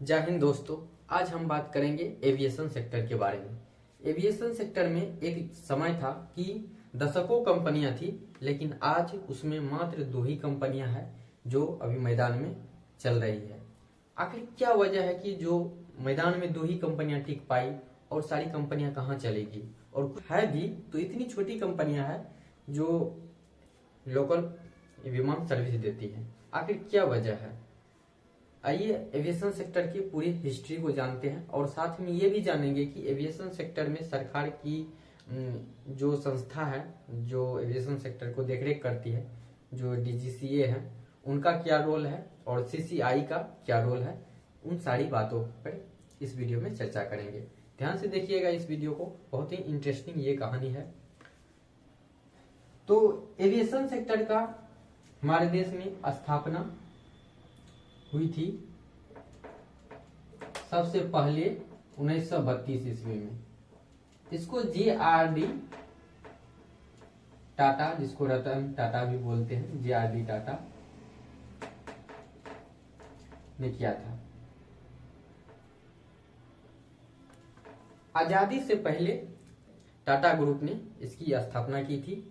जय हिंद दोस्तों। आज हम बात करेंगे एविएशन सेक्टर के बारे में। एविएशन सेक्टर में एक समय था कि दशकों कंपनियां थी, लेकिन आज उसमें मात्र 2 ही कंपनियां हैं जो अभी मैदान में चल रही है। आखिर क्या वजह है कि जो मैदान में 2 ही कंपनियां टिक पाई और सारी कंपनियां कहाँ चलेगी? और है भी तो इतनी छोटी कंपनियां हैं जो लोकल विमान सर्विस देती हैं। आखिर क्या वजह है? आइए एविएशन सेक्टर की पूरी हिस्ट्री को जानते हैं और साथ में ये भी जानेंगे कि एविएशन सेक्टर में सरकार की जो संस्था है जो एविएशन सेक्टर को देखरेख करती है, जो डीजीसीए है, उनका क्या रोल है और सीसीआई का क्या रोल है, उन सारी बातों पर इस वीडियो में चर्चा करेंगे। ध्यान से देखिएगा इस वीडियो को, बहुत ही इंटरेस्टिंग ये कहानी है। तो एविएशन सेक्टर का हमारे देश में स्थापना हुई थी सबसे पहले 1932 ईस्वी में। इसको JRD टाटा, जिसको रतन टाटा भी बोलते हैं, JRD टाटा ने किया था। आजादी से पहले टाटा ग्रुप ने इसकी स्थापना की थी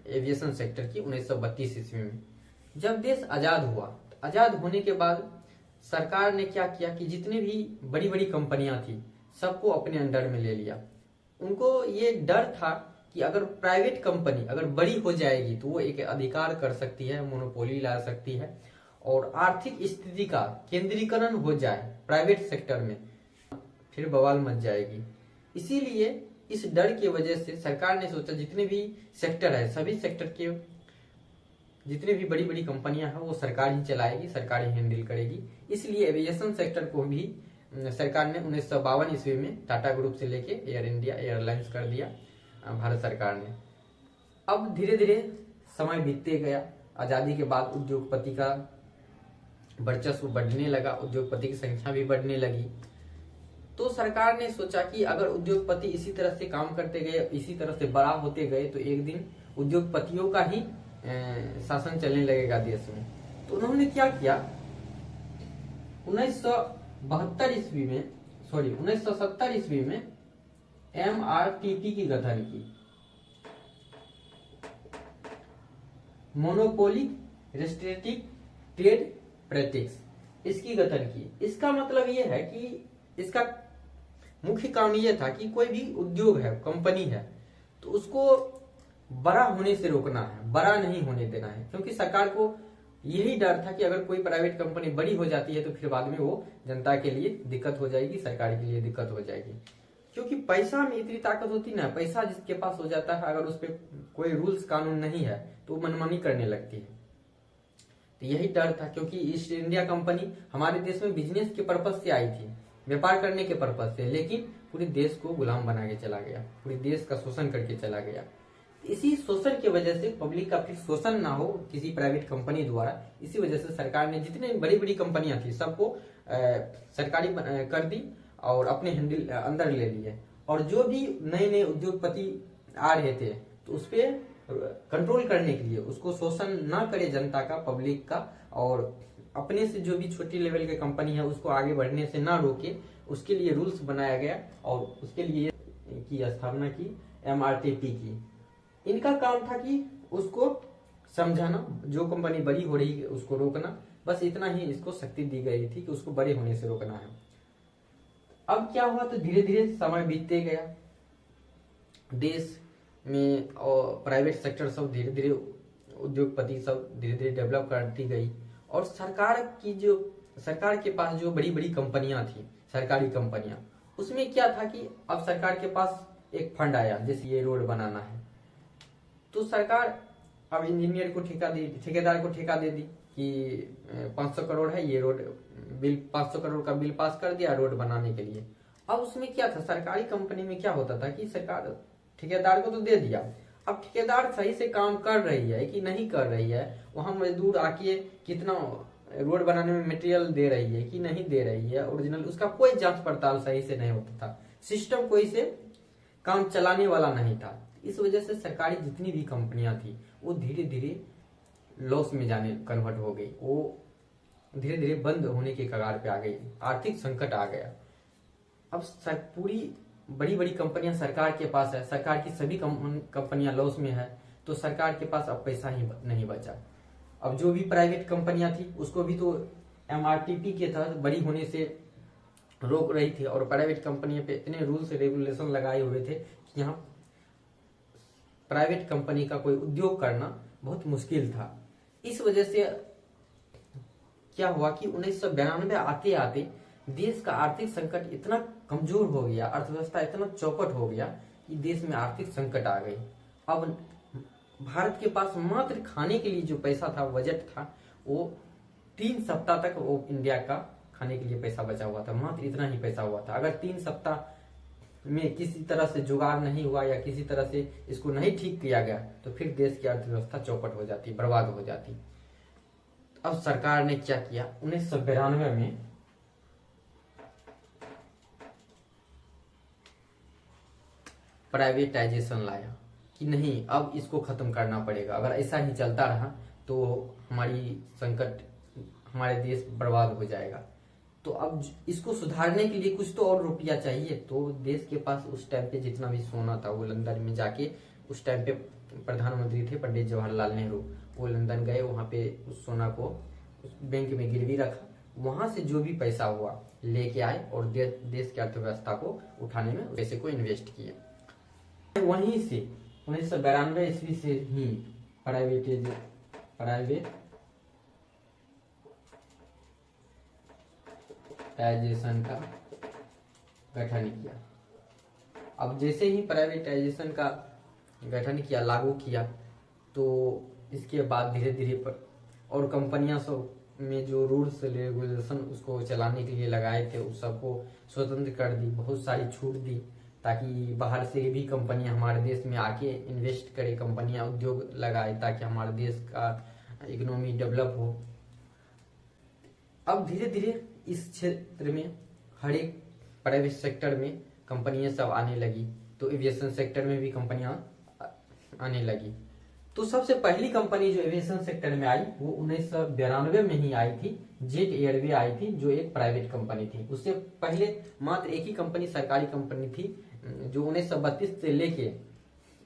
एविएशन सेक्टर की 1932 ईस्वी में। जब देश आजाद हुआ, आजाद होने के बाद सरकार ने क्या किया कि जितने भी बड़ी बड़ी कंपनियां थी सबको अपने अंडर में ले लिया। उनको ये डर था कि अगर प्राइवेट कंपनी अगर बड़ी हो जाएगी तो वो एक अधिकार कर सकती है, मोनोपोली ला सकती है और आर्थिक स्थिति का केंद्रीकरण हो जाए प्राइवेट सेक्टर में, फिर बवाल मच जाएगी। इसीलिए इस डर की वजह से सरकार ने सोचा जितने भी सेक्टर है, सभी सेक्टर के जितने भी बड़ी बड़ी कंपनियां हैं वो सरकार ही चलाएगी, सरकार ही हैंडल करेगी। इसलिए एविएशन सेक्टर को भी सरकार ने 1952 ईस्वी में टाटा ग्रुप से लेके एयर इंडिया एयरलाइंस कर दिया भारत सरकार ने। अब धीरे धीरे समय बीतते गया। आजादी के बाद उद्योगपति का वर्चस्व बढ़ने लगा, उद्योगपति की संख्या भी बढ़ने लगी। तो सरकार ने सोचा कि अगर उद्योगपति इसी तरह से काम करते गए, इसी तरह से बड़ा होते गए तो एक दिन उद्योगपतियों का ही शासन चलने लगेगा देश में। तो उन्होंने क्या किया, 1970 ईस्वी में MRTP की गठन की, मोनोपोलिक रेस्ट्रिक्टिव ट्रेड प्रैक्टिस, इसकी गठन की। इसका मतलब ये है कि इसका मुख्य काम ये था कि कोई भी उद्योग है, कंपनी है, तो उसको बड़ा होने से रोकना है, बड़ा नहीं होने देना है। क्योंकि सरकार को यही डर था कि अगर कोई प्राइवेट कंपनी बड़ी हो जाती है तो फिर बाद में वो जनता के लिए दिक्कत हो जाएगी, सरकार के लिए दिक्कत हो जाएगी। क्योंकि पैसा में इतनी ताकत होती ना, पैसा जिसके पास हो जाता है, अगर उस पर कोई रूल्स कानून नहीं है तो वो मनमानी करने लगती है। तो यही डर था, क्योंकि ईस्ट इंडिया कंपनी हमारे देश में बिजनेस के पर्पज से आई थी, व्यापार करने के पर्पज से, लेकिन पूरे देश को गुलाम बना के चला गया, पूरे देश का शोषण करके चला गया। इसी शोषण की वजह से पब्लिक का फिर शोषण ना हो किसी प्राइवेट कंपनी द्वारा, इसी वजह से सरकार ने जितने बड़ी बड़ी कंपनियां थी सबको सरकारी कर दी और अपने हैंडल अंदर ले लिए। और जो भी नए नए उद्योगपति आ रहे थे तो उस पर कंट्रोल करने के लिए, उसको शोषण ना करे जनता का, पब्लिक का, और अपने से जो भी छोटी लेवल की कंपनी है उसको आगे बढ़ने से ना रोके, उसके लिए रूल्स बनाया गया और उसके लिए की स्थापना की MRTP की। इनका काम था कि उसको समझाना, जो कंपनी बड़ी हो रही है उसको रोकना, बस इतना ही इसको शक्ति दी गई थी कि उसको बड़े होने से रोकना है। अब क्या हुआ, तो धीरे धीरे समय बीतते गया, देश में और प्राइवेट सेक्टर सब धीरे धीरे, उद्योगपति सब धीरे धीरे डेवलप करती गई। और सरकार के पास जो बड़ी बड़ी कंपनियां थी, सरकारी कंपनियां, उसमें क्या था कि अब सरकार के पास एक फंड आया, जैसे ये रोड बनाना है तो सरकार अब इंजीनियर को ठेकेदार को ठेका दे दी कि 500 करोड़ है, ये रोड बिल, 500 करोड़ का बिल पास कर दिया रोड बनाने के लिए। अब उसमें क्या था, सरकारी कंपनी में क्या होता था कि सरकार ठेकेदार को तो दे दिया, अब ठेकेदार सही से काम कर रही है कि नहीं कर रही है, वहां मजदूर आके कितना रोड बनाने में मटेरियल दे रही है कि नहीं दे रही है ओरिजिनल, उसका कोई जांच पड़ताल सही से नहीं होता था, सिस्टम कोई से काम चलाने वाला नहीं था। इस वजह से सरकारी जितनी भी कंपनियां थी वो धीरे धीरे लॉस में जाने कन्वर्ट हो गई, वो धीरे धीरे बंद होने के कगार पे आ गई, आर्थिक संकट आ गया। अब पूरी बड़ी बड़ी कंपनियां सरकार के पास है, सरकार की सभी कंपनियां लॉस में है, तो सरकार के पास अब पैसा ही नहीं बचा। अब जो भी प्राइवेट कंपनियां थी उसको भी तो MRTP के तहत बड़ी होने से रोक रही थी, और प्राइवेट कंपनियों पे इतने रूल्स रेगुलेशन लगाए हुए थे कि यहाँ प्राइवेट कंपनी का कोई उद्योग करना बहुत मुश्किल था। इस वजह से क्या हुआ कि 1992 आते आते देश का आर्थिक संकट इतना कमजोर हो गया, अर्थव्यवस्था इतना चौपट हो गया कि देश में आर्थिक संकट आ गई। अब भारत के पास मात्र खाने के लिए जो पैसा था, बजट था, वो 3 सप्ताह तक वो इंडिया का खाने के लिए पैसा बचा हुआ था, मात्र इतना ही पैसा हुआ था। अगर 3 सप्ताह में किसी तरह से जुगाड़ नहीं हुआ या किसी तरह से इसको नहीं ठीक किया गया तो फिर देश की अर्थव्यवस्था चौपट हो जाती, बर्बाद हो जाती। अब सरकार ने क्या किया, 1992 में प्राइवेटाइजेशन लाया कि नहीं, अब इसको खत्म करना पड़ेगा, अगर ऐसा ही चलता रहा तो हमारी संकट, हमारे देश बर्बाद हो जाएगा। तो अब इसको सुधारने के लिए कुछ तो और रुपया चाहिए। तो देश के पास उस टाइम पे जितना भी सोना था वो लंदन में जाके, उस टाइम पे प्रधानमंत्री थे पंडित जवाहरलाल नेहरू, वो लंदन गए, वहां पे उस सोना को बैंक में गिरवी रखा, वहां से जो भी पैसा हुआ लेके आए और देश की अर्थव्यवस्था को उठाने में पैसे को इन्वेस्ट किए। वहीं से 1992 ईस्वी से ही प्राइवेटाइजेशन का गठन किया। अब जैसे ही प्राइवेटाइजेशन का गठन किया, लागू किया, तो इसके बाद धीरे धीरे और कंपनियां सब में जो रूल्स रेगुलेशन उसको चलाने के लिए लगाए थे उस सबको स्वतंत्र कर दी, बहुत सारी छूट दी, ताकि बाहर से भी कंपनियां हमारे देश में आके इन्वेस्ट करे, कंपनियां उद्योग लगाए, ताकि हमारे देश का इकोनॉमी डेवलप हो। अब धीरे धीरे इस क्षेत्र में हर एक प्राइवेट सेक्टर में कंपनियां सब आने लगी, तो एविएशन सेक्टर में भी कंपनियां आने लगी। तो सबसे पहली कंपनी जो एविएशन सेक्टर में आई वो 1992 में ही आई थी, जेट एयरवे आई थी, जो एक प्राइवेट कंपनी थी। उससे पहले मात्र एक ही कंपनी सरकारी कंपनी थी, जो 1932 से लेके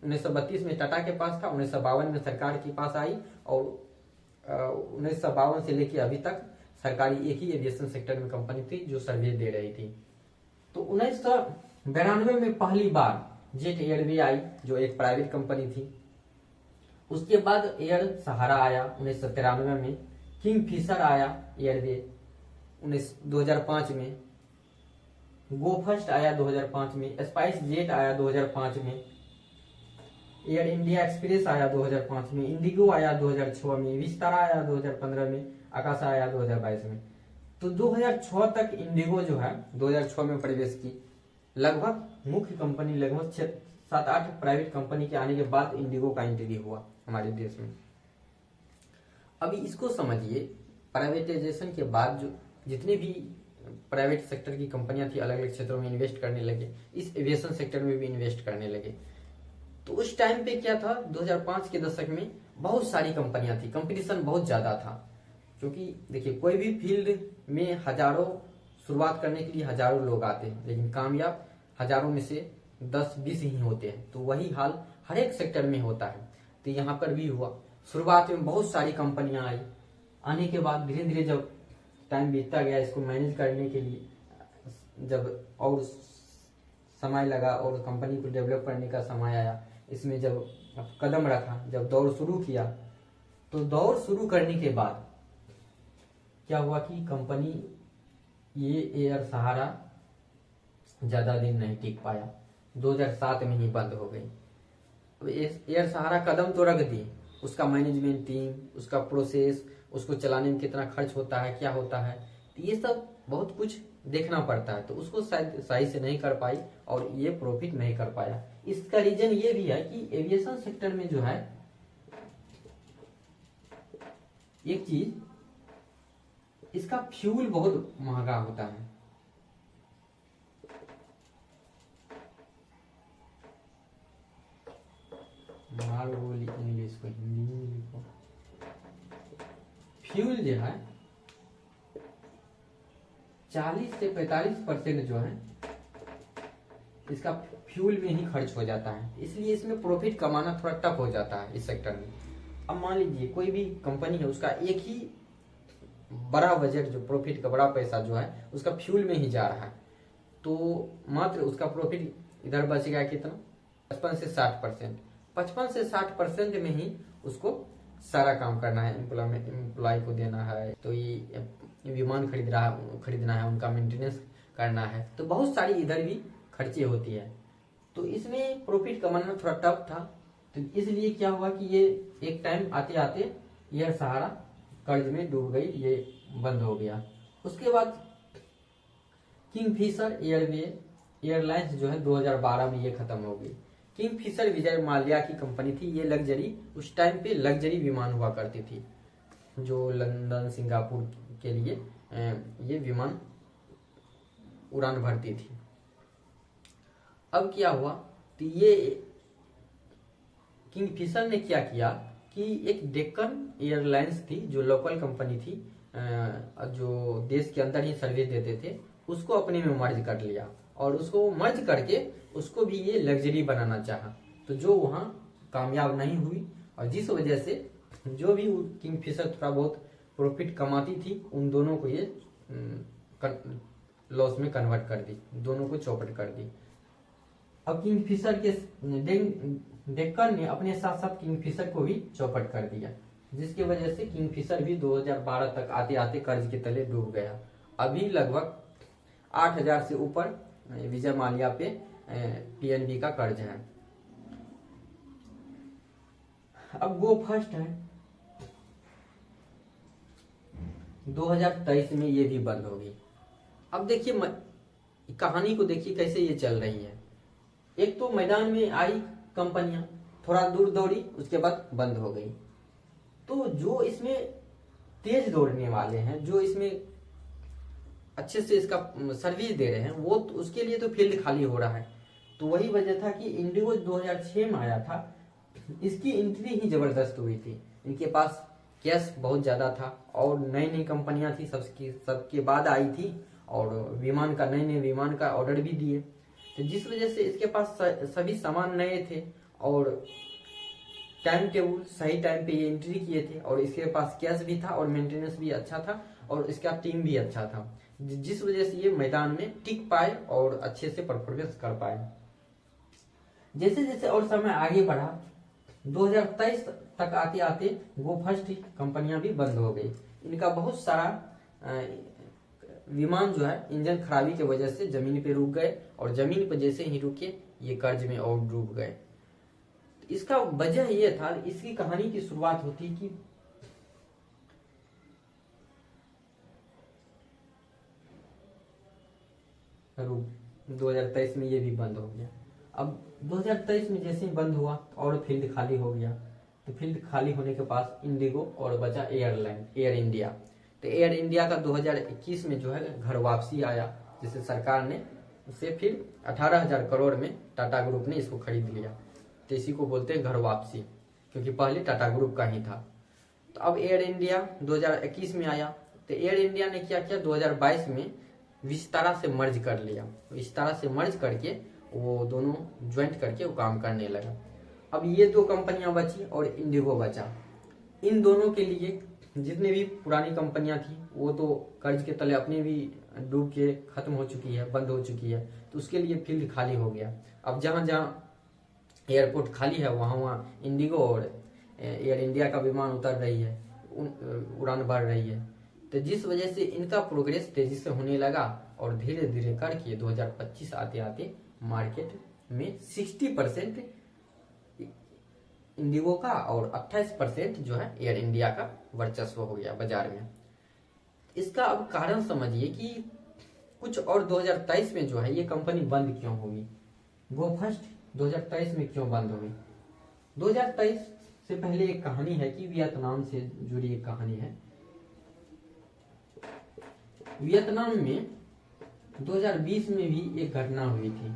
1932 में टाटा के पास था, 1952 में सरकार के पास आई, और 1952 से लेके अभी तक सरकारी एक ही एविएशन सेक्टर में कंपनी थी जो सर्विस दे रही थी। तो 1992 में पहली बार जेट एयरवे आई, जो एक प्राइवेट कंपनी थी। उसके बाद एयर सहारा आया 1993 में, किंग फिशर आया एयरवे 2005 में, गो फर्स्ट आया 2005 में, स्पाइस जेट आया 2005 में, एयर इंडिया एक्सप्रेस आया 2005 में, इंडिगो आया 2006 में, विस्तारा आया 2015 में, आकाशा आया 2022 में। तो 2006 तक इंडिगो जो है 2006 में प्रवेश की। लगभग मुख्य कंपनी लगभग 7-8 प्राइवेट कंपनी के आने के बाद इंडिगो का एंट्री हुआ हमारे देश में। अभी इसको समझिए, प्राइवेटाइजेशन के बाद जो जितने भी प्राइवेट सेक्टर की कंपनियां थी अलग अलग क्षेत्रों में इन्वेस्ट करने लगे, इस एविएशन सेक्टर में भी इन्वेस्ट करने लगे। तो उस टाइम पे क्या था, 2005 के दशक में बहुत सारी कंपनियां थी, कंपटीशन बहुत ज्यादा था। क्योंकि देखिए, कोई भी फील्ड में हजारों, शुरुआत करने के लिए हजारों लोग आते हैं, लेकिन कामयाब हजारों में से 10-20 ही होते हैं। तो वही हाल हर एक सेक्टर में होता है। तो यहाँ पर भी हुआ, शुरुआत में बहुत सारी कंपनियां आई, आने के बाद धीरे धीरे जब टाइम बीतता गया, इसको मैनेज करने के लिए जब और समय लगा और कंपनी को डेवलप करने का समय आया, इसमें जब कदम रखा, जब दौड़ शुरू किया, तो दौड़ शुरू करने के बाद क्या हुआ कि कंपनी ये एयर सहारा ज्यादा दिन नहीं टिक पाया, 2007 में ही बंद हो गई। एयर सहारा कदम तो रख दी, उसका मैनेजमेंट टीम, उसका प्रोसेस, उसको चलाने में कितना खर्च होता है, क्या होता है, तो ये सब बहुत कुछ देखना पड़ता है। तो उसको शायद सही से नहीं कर पाई और ये प्रॉफिट नहीं कर पाया। इसका रीजन ये भी है कि एविएशन सेक्टर में जो है एक चीज, इसका फ्यूल बहुत महंगा होता है। मार बोली इंग्लिश को हिंदी में लिखो। फ्यूल जो है 40 से 45% जो है इसका फ्यूल में ही खर्च हो जाता है, इसलिए इसमें प्रॉफिट कमाना थोड़ा टफ हो जाता है इस सेक्टर में। अब मान लीजिए कोई भी कंपनी है, उसका एक ही बड़ा बजट, जो प्रॉफिट का बड़ा पैसा जो है उसका फ्यूल में ही जा रहा है, तो मात्र उसका प्रॉफिट इधर बचेगा कितना, 55 से 60%। 55 से 60% में ही उसको सारा काम करना है, एम्प्लॉय को देना है, तो ये विमान खरीदना है, उनका मेंटेनेंस करना है, तो बहुत सारी इधर भी खर्चे होती है। तो इसमें प्रॉफिट कमाना थोड़ा टफ था, तो इसलिए क्या हुआ कि ये एक टाइम आते आते एयर सहारा कर्ज में डूब गई, ये बंद हो गया। उसके बाद किंगफिशर एयरलाइंस जो है 2012 में ये खत्म हो गई। किंगफिशर विजय माल्या की कंपनी थी, ये लग्जरी, उस टाइम पे लग्जरी विमान हुआ करती थी, जो लंदन सिंगापुर के लिए ये विमान उड़ान भरती थी। अब क्या हुआ, तो ये किंगफिशर ने क्या किया कि एक डेक्कन एयरलाइंस थी जो लोकल कंपनी थी, जो देश के अंदर ही सर्विस देते थे, उसको अपने में मर्ज कर लिया, और उसको मर्ज करके उसको भी ये लग्जरी बनाना चाहा, तो जो वहाँ कामयाब नहीं हुई, और जिस वजह से जो भी किंगफिशर थोड़ा बहुत प्रॉफिट कमाती थी, उन दोनों को ये लॉस में कन्वर्ट कर दी, दोनों को चौपट कर दी। अब किंगफिशर के डेक्कन ने अपने साथ साथ किंगफिशर को भी चौपट कर दिया, जिसकी वजह से किंगफिशर भी 2012 तक आते आते कर्ज के तले डूब गया। अभी लगभग 8,000 से ऊपर विजय माल्या पे पीएनबी का कर्ज है। अब गो फर्स्ट है, 2023 में ये भी बंद होगी। अब देखिए कहानी को देखिए कैसे ये चल रही है। एक तो मैदान में आई कंपनियां, थोड़ा दूर दौड़ी, उसके बाद बंद हो गई। तो जो इसमें तेज दौड़ने वाले हैं, जो इसमें अच्छे से इसका सर्विस दे रहे हैं, वो तो उसके लिए तो फील्ड खाली हो रहा है। तो वही वजह था कि इंडिगो 2006 में आया था, इसकी एंट्री ही जबरदस्त हुई थी। इनके पास कैश बहुत ज्यादा था, और नई नई कंपनियां थी, सबके बाद आई थी, और नए विमान का ऑर्डर भी दिए। तो जिस वजह से इसके पास सभी सामान नए थे, और टाइम टेबल सही टाइम पे ये एंट्री किए थे, और इसके पास कैश भी था, और मेंटेनेंस भी अच्छा था, और इसका टीम भी अच्छा था, जिस वजह से ये मैदान में टिक पाए और अच्छे से परफॉर्मेंस कर पाए। जैसे जैसे और समय आगे बढ़ा, 2023 तक आते आते गो फर्स्ट कंपनियां भी बंद हो गई। इनका बहुत सारा विमान जो है इंजन खराबी की वजह से जमीन पे रुक गए, और जमीन पर जैसे ही रुके ये कर्ज में और डूब गए। इसका वजह ये था, इसकी कहानी की शुरुआत होती कि 2023 में ये भी बंद हो गया। अब 2023 में जैसे ही बंद हुआ और फील्ड खाली हो गया, तो फील्ड खाली होने के पास इंडिगो और बचा एयर इंडिया। तो एयर इंडिया का 2021 में जो है घर वापसी आया, जिसे सरकार ने उसे फिर 18,000 करोड़ में टाटा ग्रुप ने इसको खरीद लिया। तो इसी को बोलते हैं घर वापसी, क्योंकि पहले टाटा ग्रुप का ही था। तो अब एयर इंडिया 2021 में आया, तो एयर इंडिया ने क्या किया, 2022 में विस्तारा से मर्ज कर लिया। विस्तारा से मर्ज करके वो दोनों ज्वाइंट करके वो काम करने लगा। अब ये दो कंपनियां बची और इंडिगो बचा। इन दोनों के लिए जितने भी पुरानी कंपनियां थी वो तो कर्ज के तले अपने भी डूब के खत्म हो चुकी है, बंद हो चुकी है, तो उसके लिए फील्ड खाली हो गया। अब जहां जहां एयरपोर्ट खाली है वहां वहां इंडिगो और एयर इंडिया का विमान उतर रही है, उड़ान भर रही है। तो जिस वजह से इनका प्रोग्रेस तेजी से होने लगा, और धीरे धीरे करके 2025 आते आते मार्केट में 60% इंडिगो का और 28% जो है एयर इंडिया का वर्चस्व हो गया बाजार में। इसका अब कारण समझिए कि कुछ और 2023 में जो है ये कंपनी बंद क्यों होगी। गो फर्स्ट 2023 में क्यों बंद होगी। 2023 से पहले एक कहानी है कि वियतनाम से जुड़ी एक कहानी है। वियतनाम में 2020 में भी एक घटना हुई थी।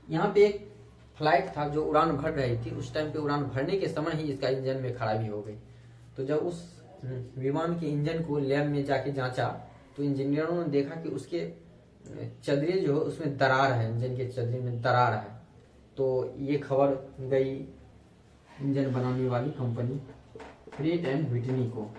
यहाँ पे एक फ्लाइट था जो उड़ान भर रही थी। उस टाइम पे उड़ान भरने के समय ही इसका इंजन में खराबी हो गई। तो जब उस विमान के इंजन को लैब में जाके जांचा तो इंजीनियरों ने देखा कि उसके चदरे जो है उसमें दरार है, इंजन के चदरे में दरार है। तो ये खबर गई इंजन बनाने वाली कंपनी प्रेट एंड व्हिटनी को।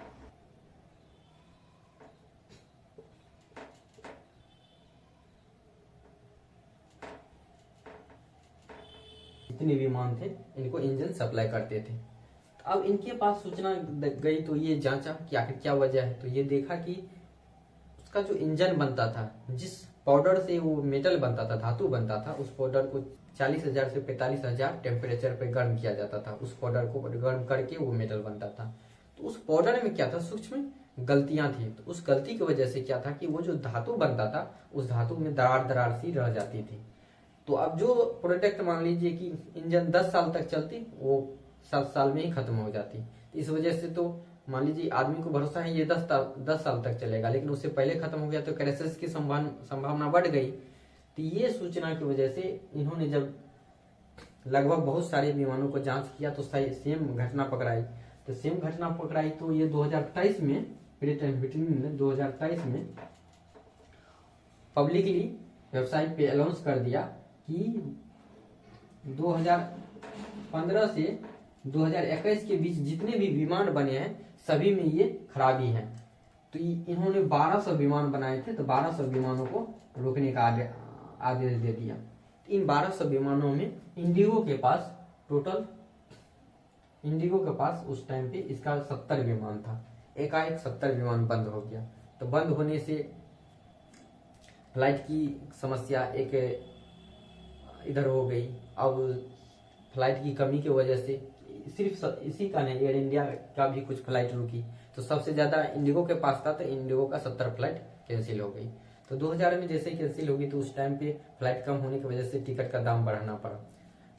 जितने विमान थे इनको इंजन सप्लाई करते थे। तो अब इनके पास सूचना गई तो ये जांचा कि आखिर क्या वजह है। तो ये देखा कि उसका जो इंजन बनता था, जिस पाउडर से वो मेटल बनता था, धातु बनता था, उस पाउडर को 40,000 से 45,000 टेम्परेचर पे गर्म किया जाता था। उस पाउडर को गर्म करके वो मेटल बनता था। तो उस पाउडर में क्या था, सूक्ष्म गलतियां थी। तो उस गलती की वजह से क्या था कि वो जो धातु बनता था उस धातु में दरार दरार सी रह जाती थी। तो अब जो प्रोडक्ट मान लीजिए कि इंजन 10 साल तक चलती, वो 7 साल में ही खत्म हो जाती। इस वजह से तो मान लीजिए आदमी को भरोसा है ये 10 साल तक चलेगा, लेकिन उससे पहले खत्म हो गया तो क्रैशेस की संभावना बढ़ गई। तो ये सूचना की वजह से इन्होंने जब लगभग बहुत सारे विमानों को जांच किया तो सेम घटना पकड़ाई। तो सेम घटना पकड़ाई तो ये 2023 में प्रेट एंड व्हिटनी ने 2023 में पब्लिकली वेबसाइट पे अनाउंस कर दिया कि 2015 से 2021 के बीच जितने भी विमान बने हैं सभी में ये खराबी है। तो इन्होंने 1200 विमान बनाए थे, तो 1200 विमानों को रोकने का आदेश दे दिया। इन 1200 विमानों में इंडिगो के पास उस टाइम पे इसका 70 विमान था। एकाएक 70 विमान बंद हो गया। तो बंद होने से फ्लाइट की समस्या एक इधर हो गई। अब फ्लाइट की कमी की वजह से सिर्फ इसी का नहीं, एयर इंडिया का भी कुछ फ्लाइट रुकी। तो सबसे ज्यादा इंडिगो के पास था, तो इंडिगो का 70 फ्लाइट कैंसिल हो गई। तो 2000 में जैसे कैंसिल होगी तो उस टाइम पे फ्लाइट कम होने की वजह से टिकट का दाम बढ़ाना पड़ा।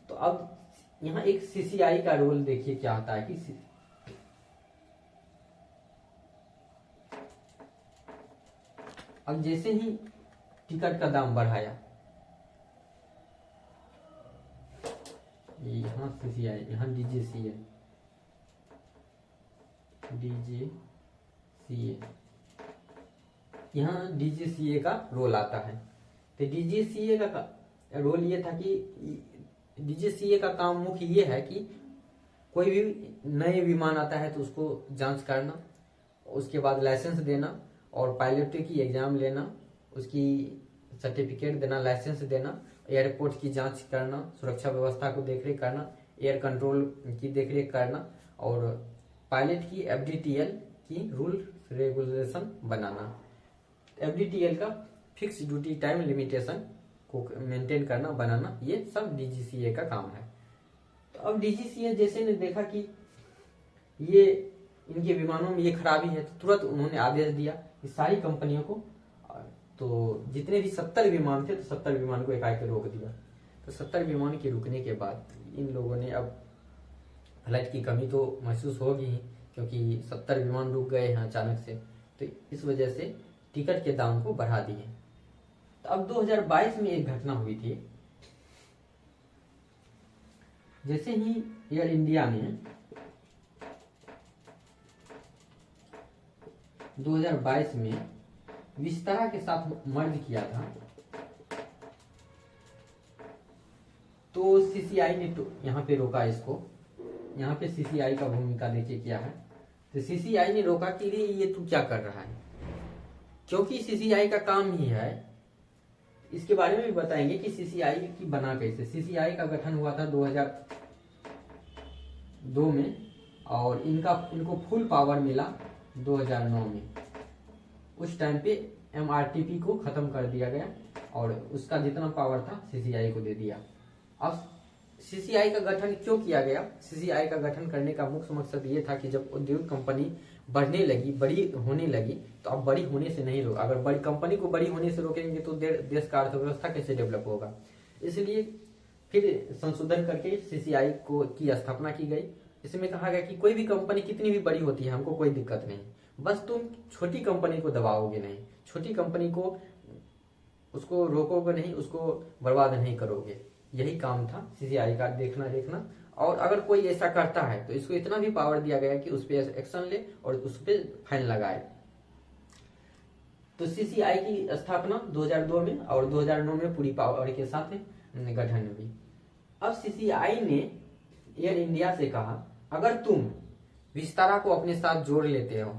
तो अब यहाँ एक सीसीआई का रोल देखिए क्या आता है कि अब जैसे ही टिकट का दाम बढ़ाया, यहाँ सीसीआई, यहाँ डीजीसीए, यहाँ डीजीसीए का रोल आता है। तो डीजीसीए का रोल ये था कि डीजीसीए का काम मुख्य ये है कि कोई भी नए विमान आता है तो उसको जांच करना, उसके बाद लाइसेंस देना और पायलट की एग्जाम लेना, उसकी सर्टिफिकेट देना, लाइसेंस देना, एयरपोर्ट की जांच करना, सुरक्षा व्यवस्था को देखरेख करना, एयर कंट्रोल की देखरेख करना और पायलट की एफडीटीएल की रूल रेगुलेशन बनाना। एफडीटीएल का फिक्स ड्यूटी टाइम लिमिटेशन को मेंटेन करना, बनाना, ये सब डीजीसीए का काम है। तो अब डीजीसीए जैसे ने देखा कि ये इनके विमानों में ये खराबी है तो तुरंत उन्होंने आदेश दिया कि सारी कंपनियों को, तो जितने भी 70 विमान थे तो 70 विमान को एकाएक रोक दिया। तो 70 विमान के रुकने के बाद इन लोगों ने अब फ्लाइट की कमी तो महसूस होगी ही, क्योंकि 70 विमान रुक गए हैं अचानक से। तो इस वजह से टिकट के दाम को बढ़ा दिए। तो अब 2022 में एक घटना हुई थी। जैसे ही एयर इंडिया ने 2022 में विस्तारा के साथ मर्ज किया था, तो सीसीआई ने तो यहाँ पे रोका इसको। यहाँ पे सीसीआई का भूमिका देखिए क्या है। तो सीसीआई ने रोका कि ये तू क्या कर रहा है, क्योंकि सीसीआई का काम ही है। इसके बारे में भी बताएंगे कि सीसीआई की बना कैसे। सीसीआई का गठन हुआ था 2002 में और इनको फुल पावर मिला 2009 में। उस टाइम पे एमआरटीपी को खत्म कर दिया गया और उसका जितना पावर था सीसीआई को दे दिया। अब सीसीआई का गठन क्यों किया गया? सीसीआई का गठन करने का मुख्य मकसद ये था कि जब उद्योग कंपनी बढ़ने लगी, बड़ी होने लगी, तो अब बड़ी होने से नहीं रोक, अगर बड़ी कंपनी को बड़ी होने से रोकेंगे तो देश का अर्थव्यवस्था कैसे डेवलप होगा। इसलिए फिर संशोधन करके सीसीआई की स्थापना की गई। इसमें कहा गया कि कोई भी कंपनी कितनी भी बड़ी होती है, हमको कोई दिक्कत नहीं, बस तुम छोटी कंपनी को दबाओगे नहीं, छोटी कंपनी को उसको रोकोगे नहीं, उसको बर्बाद नहीं करोगे। यही काम था सीसीआई का, देखना। और अगर कोई ऐसा करता है तो इसको इतना भी पावर दिया गया कि उस पर एक्शन ले और उस पर फाइन लगाए। तो सीसीआई की स्थापना 2002 में और 2009 में पूरी पावर के साथ गठन हुई। अब सीसीआई ने एयर इंडिया से कहा, अगर तुम विस्तारा को अपने साथ जोड़ लेते हो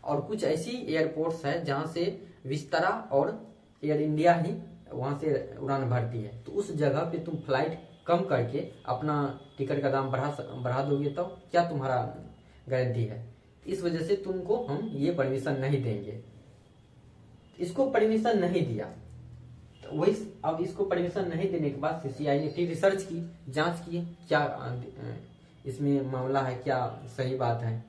और कुछ ऐसी एयरपोर्ट्स है जहां से विस्तारा और एयर इंडिया ही वहां से उड़ान भरती है, तो उस जगह पे तुम फ्लाइट कम करके अपना टिकट का दाम बढ़ा दोगे, तो क्या तुम्हारा गारंटी है? इस वजह से तुमको हम ये परमिशन नहीं देंगे। इसको परमिशन नहीं दिया, तो वही अब इसको परमिशन नहीं देने के बाद सीसीआई ने फिर रिसर्च की, जांच की, क्या इसमें मामला है, क्या सही बात है।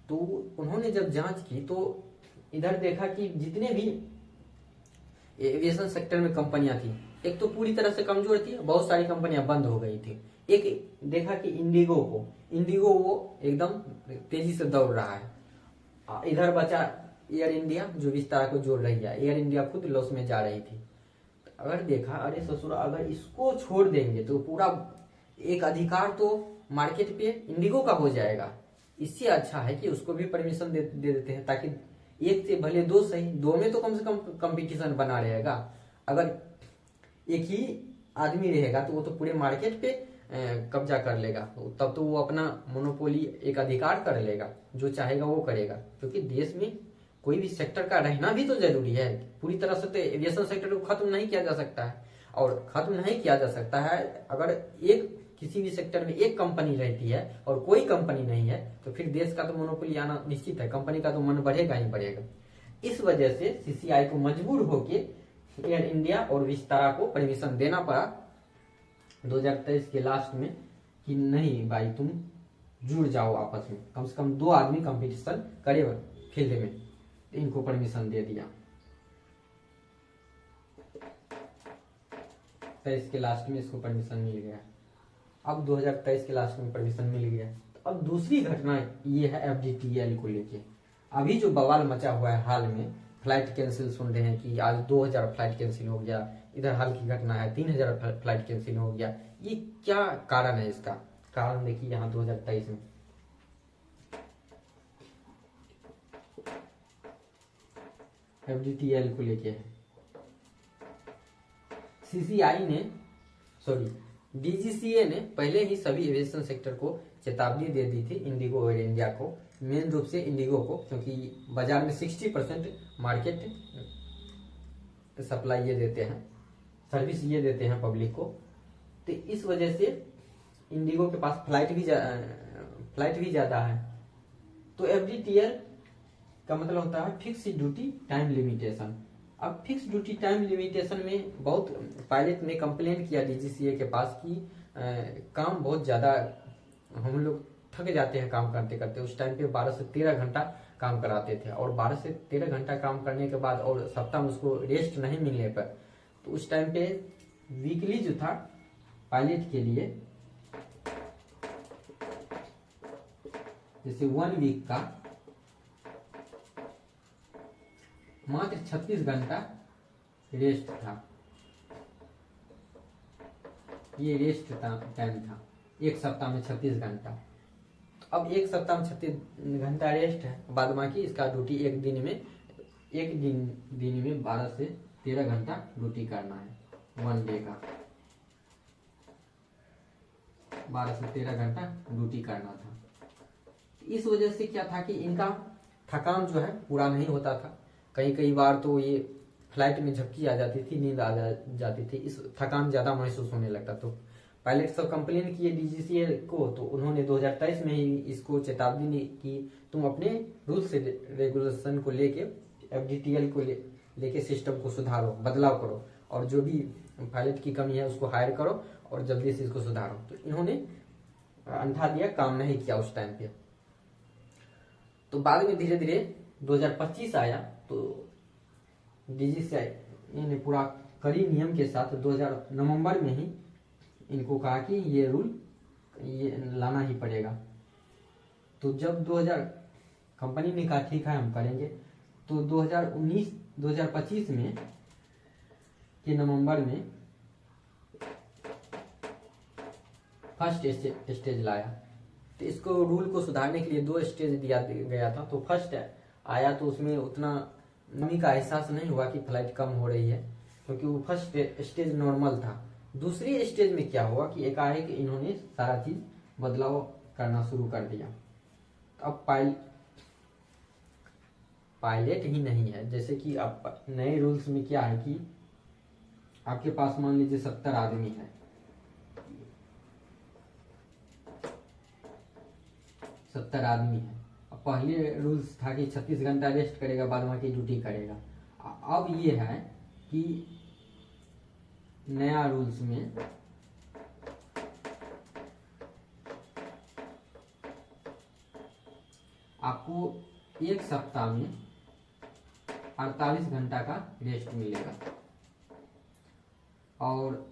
तो उन्होंने जब जांच की तो इधर देखा कि जितने भी एविएशन सेक्टर में कंपनियां थी, एक तो पूरी तरह से कमजोर थी, बहुत सारी कंपनियां बंद हो गई थी। एक देखा कि इंडिगो वो एकदम तेजी से दौड़ रहा है। इधर बचा एयर इंडिया जो विस्तारा को जोड़ रही है, एयर इंडिया खुद लॉस में जा रही थी। अगर देखा, अरे ससुर, अगर इसको छोड़ देंगे तो पूरा एक अधिकार तो मार्केट पे इंडिगो का हो जाएगा। इससे अच्छा है कि उसको भी परमिशन दे देते हैं, ताकि एक से भले दो सही, दो में तो कम से कम कंपटीशन बना रहेगा। अगर एक ही आदमी रहेगा तो वो तो पूरे मार्केट पे कब्जा कर लेगा, तब तो वो अपना मोनोपोली एक अधिकार कर लेगा, जो चाहेगा वो करेगा। क्योंकि देश में कोई भी सेक्टर का रहना भी तो जरूरी है। पूरी तरह से तो एविएशन सेक्टर को खत्म नहीं किया जा सकता है, और खत्म नहीं किया जा सकता है अगर एक किसी भी सेक्टर में एक कंपनी रहती है और कोई कंपनी नहीं है, तो फिर देश का तो मोनोपोली आना निश्चित है, कंपनी का तो मन बढ़ेगा ही बढ़ेगा। इस वजह से सीसीआई को मजबूर होके एयर इंडिया और विस्तारा को परमिशन देना पड़ा 2023 के लास्ट में, कि नहीं भाई तुम जुड़ जाओ आपस में, कम से कम दो आदमी कंपटीशन करे फील्ड में। इनको परमिशन दे दिया 23 के लास्ट में, इसको परमिशन मिल गया। अब 2023 के लास्ट में परमिशन मिल गया। तो अब दूसरी घटना ये है एफडीटीएल को लेके। अभी जो बवाल मचा हुआ है हाल में, फ्लाइट कैंसिल सुन रहे हैं कि आज 2000 फ्लाइट कैंसिल हो गया, इधर हाल की घटना है 3000 फ्लाइट कैंसिल हो गया। ये क्या कारण है? इसका कारण देखिए यहाँ 2023 में एफडीटीएल को लेके है। डीजीसीए ने पहले ही सभी एविएशन सेक्टर को चेतावनी दे दी थी, इंडिगो और इंडिया को, मेन रूप से इंडिगो को, क्योंकि बाजार में 60% मार्केट सप्लाई ये देते हैं, सर्विस ये देते हैं पब्लिक को। तो इस वजह से इंडिगो के पास फ्लाइट भी ज्यादा है। तो एफडीटीएल का मतलब होता है फिक्स ड्यूटी टाइम लिमिटेशन। अब फिक्स ड्यूटी टाइम लिमिटेशन में बहुत पायलट ने कंप्लेन किया डीजीसीए के पास कि काम बहुत ज्यादा, हम लोग थक जाते हैं काम करते करते। उस टाइम पे 12 से 13 घंटा काम कराते थे, और 12 से 13 घंटा काम करने के बाद और सप्ताह में उसको रेस्ट नहीं मिलने पर, तो उस टाइम पे वीकली जो था पायलट के लिए, जैसे 1 वीक का मात्र 36 घंटा रेस्ट था। ये रेस्ट टाइम था एक सप्ताह में 36 घंटा। अब एक सप्ताह में 36 घंटा रेस्ट है, बाद बाकी इसका ड्यूटी एक दिन में 12 से 13 घंटा ड्यूटी करना है। 1 डे का 12 से 13 घंटा ड्यूटी करना था। इस वजह से क्या था कि इनका थकान जो है पूरा नहीं होता था। कई बार तो ये फ्लाइट में झपकी आ जाती थी, नींद आ जाती थी, इस थकान ज्यादा महसूस होने लगता। तो पायलट सब कंप्लेन किए डीजीसीए को, तो उन्होंने 2023 में ही इसको चेतावनी दी कि तुम अपने रूल्स रेगुलेशन को लेके एफडीटीएल को लेके सिस्टम को सुधारो, बदलाव करो, और जो भी पायलट की कमी है उसको हायर करो और जल्दी से इसको सुधारो। तो इन्होंने अंठा दिया, काम नहीं किया उस टाइम पे। तो बाद में धीरे धीरे 2025 आया, तो डीजीसीए ने पूरा कड़ी नियम के साथ 2000 नवंबर में ही इनको कहा कि ये रूल ये लाना ही पड़ेगा। तो जब 2000 कंपनी ने कहा ठीक है हम करेंगे, तो 2025 में के नवंबर में फर्स्ट स्टेज लाया। तो इसको रूल को सुधारने के लिए 2 स्टेज दिया गया था। तो फर्स्ट आया तो उसमें उतना नमी का एहसास नहीं हुआ कि फ्लाइट कम हो रही है, क्योंकि वो फर्स्ट स्टेज नॉर्मल था। दूसरी स्टेज में क्या हुआ कि एकाएक इन्होंने सारा चीज बदलाव करना शुरू कर दिया। अब पायलट ही नहीं है, जैसे कि अब नए रूल्स में क्या है कि आपके पास मान लीजिए 70 आदमी है, 70 आदमी है। अब पहले रूल्स था कि 36 घंटा रेस्ट करेगा, बाद में की ड्यूटी करेगा। अब ये है कि नया रूल्स में आपको एक सप्ताह में 48 घंटा का रेस्ट मिलेगा, और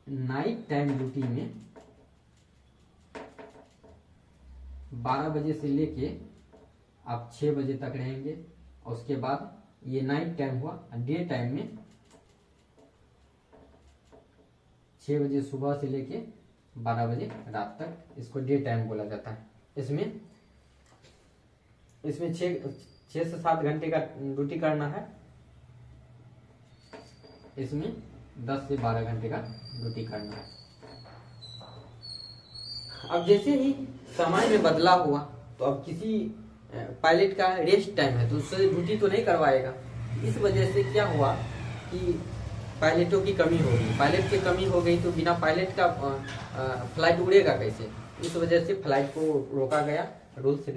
नाइट टाइम ड्यूटी में 12 बजे से लेके आप 6 बजे तक रहेंगे, और उसके बाद ये नाइट टाइम हुआ। डे टाइम में 6 बजे सुबह से लेके 12 बजे रात तक, इसको डे टाइम बोला जाता है। इसमें 6 से 7 घंटे का ड्यूटी करना है, इसमें 10 से 12 घंटे का ड्यूटी करना है। अब जैसे ही समय में बदलाव हुआ, तो अब किसी पायलट का रेस्ट टाइम है तो उससे ड्यूटी तो नहीं करवाएगा। इस वजह से क्या हुआ कि पायलटों की कमी हो गई। पायलट की कमी हो गई तो बिना पायलट का फ्लाइट उड़ेगा कैसे? इस वजह से फ्लाइट को रोका गया, रूल्स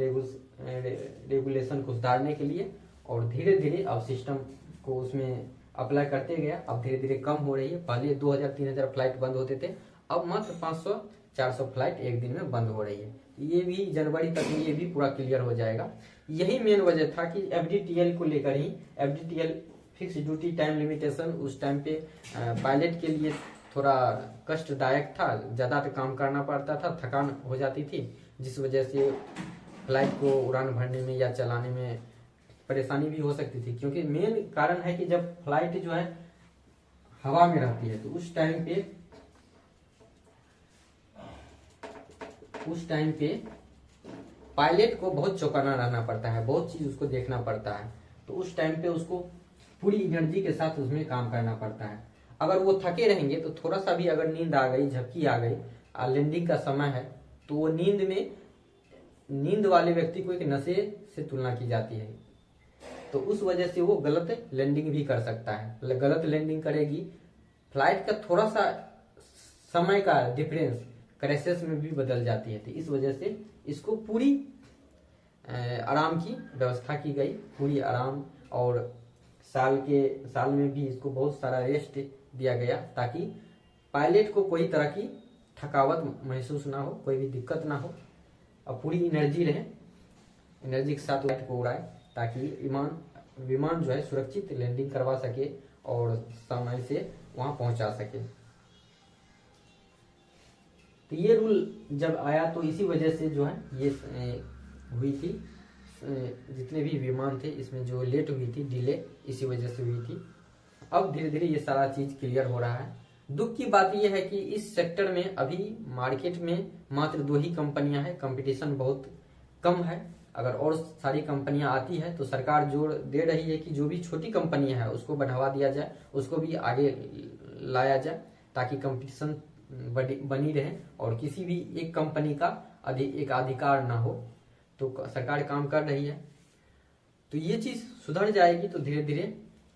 रेगुलेशन को सुधारने के लिए। और धीरे धीरे अब सिस्टम को उसमें अप्लाई करते गया। अब धीरे धीरे कम हो रही है। पहले 2000-3000 फ्लाइट बंद होते थे, अब मात्र 500-400 फ्लाइट एक दिन में बंद हो रही है। ये भी जनवरी तक में ये भी पूरा क्लियर हो जाएगा। यही मेन वजह था कि एफडीटीएल को लेकर ही, FDTL fix duty time limitation उस टाइम पे पायलट के लिए थोड़ा कष्टदायक था, ज़्यादा काम करना पड़ता था, थकान हो जाती थी, जिस वजह से फ्लाइट को उड़ान भरने में या चलाने में परेशानी भी हो सकती थी। क्योंकि मेन कारण है कि जब फ्लाइट जो है हवा में रहती है तो उस टाइम पे पायलट को बहुत चौकन्ना रहना पड़ता है, बहुत चीज उसको देखना पड़ता है। तो उस टाइम पे उसको पूरी एनर्जी के साथ उसमें काम करना पड़ता है। अगर वो थके रहेंगे तो थोड़ा सा भी अगर नींद आ गई, झपकी आ गई, लैंडिंग का समय है, तो वो नींद वाले व्यक्ति को एक नशे से तुलना की जाती है। तो उस वजह से वो गलत लैंडिंग भी कर सकता है। गलत लैंडिंग करेगी, फ्लाइट का थोड़ा सा समय का डिफरेंस क्रैशेस में भी बदल जाती है। तो इस वजह से इसको पूरी आराम की व्यवस्था की गई, पूरी आराम। और साल में भी इसको बहुत सारा रेस्ट दिया गया, ताकि पायलट को कोई तरह की थकावट महसूस ना हो, कोई भी दिक्कत ना हो, और पूरी एनर्जी रहे, एनर्जी के साथ फ्लाइट को उड़ाए, ताकि विमान जो है सुरक्षित लैंडिंग करवा सके और समय से वहां पहुंचा सके। तो ये रूल जब आया तो इसी वजह से जो है ये हुई थी, जितने भी विमान थे इसमें जो लेट हुई थी, डिले इसी वजह से हुई थी। अब धीरे धीरे ये सारा चीज क्लियर हो रहा है। दुख की बात यह है कि इस सेक्टर में अभी मार्केट में मात्र 2 ही कंपनियां हैं, कंपटीशन बहुत कम है। अगर और सारी कंपनियां आती है तो सरकार जोर दे रही है कि जो भी छोटी कंपनियां हैं उसको बढ़ावा दिया जाए, उसको भी आगे लाया जाए, ताकि कंपटीशन बनी रहे और किसी भी एक कंपनी का एक अधिकार ना हो। तो सरकार काम कर रही है, तो ये चीज सुधर जाएगी तो धीरे धीरे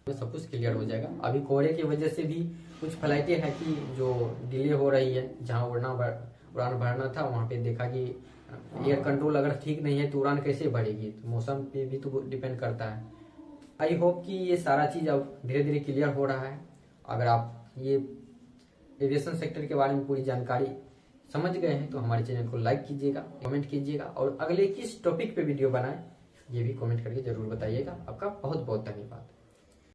सब कुछ क्लियर हो जाएगा। अभी कोहरे की वजह से भी कुछ फ्लाइटें हैं कि जो डिले हो रही है, जहां उड़ान भरना था वहां पे देखा कि एयर कंट्रोल अगर ठीक नहीं है तो उड़ान कैसे भरेगी, तो मौसम पे भी तो डिपेंड करता है। आई होप कि ये सारा चीज अब धीरे धीरे क्लियर हो रहा है। अगर आप ये एविएशन सेक्टर के बारे में पूरी जानकारी समझ गए हैं तो हमारे चैनल को लाइक कीजिएगा, कमेंट कीजिएगा, और अगले किस टॉपिक पे वीडियो बनाएं ये भी कमेंट करके जरूर बताइएगा। आपका बहुत बहुत धन्यवाद।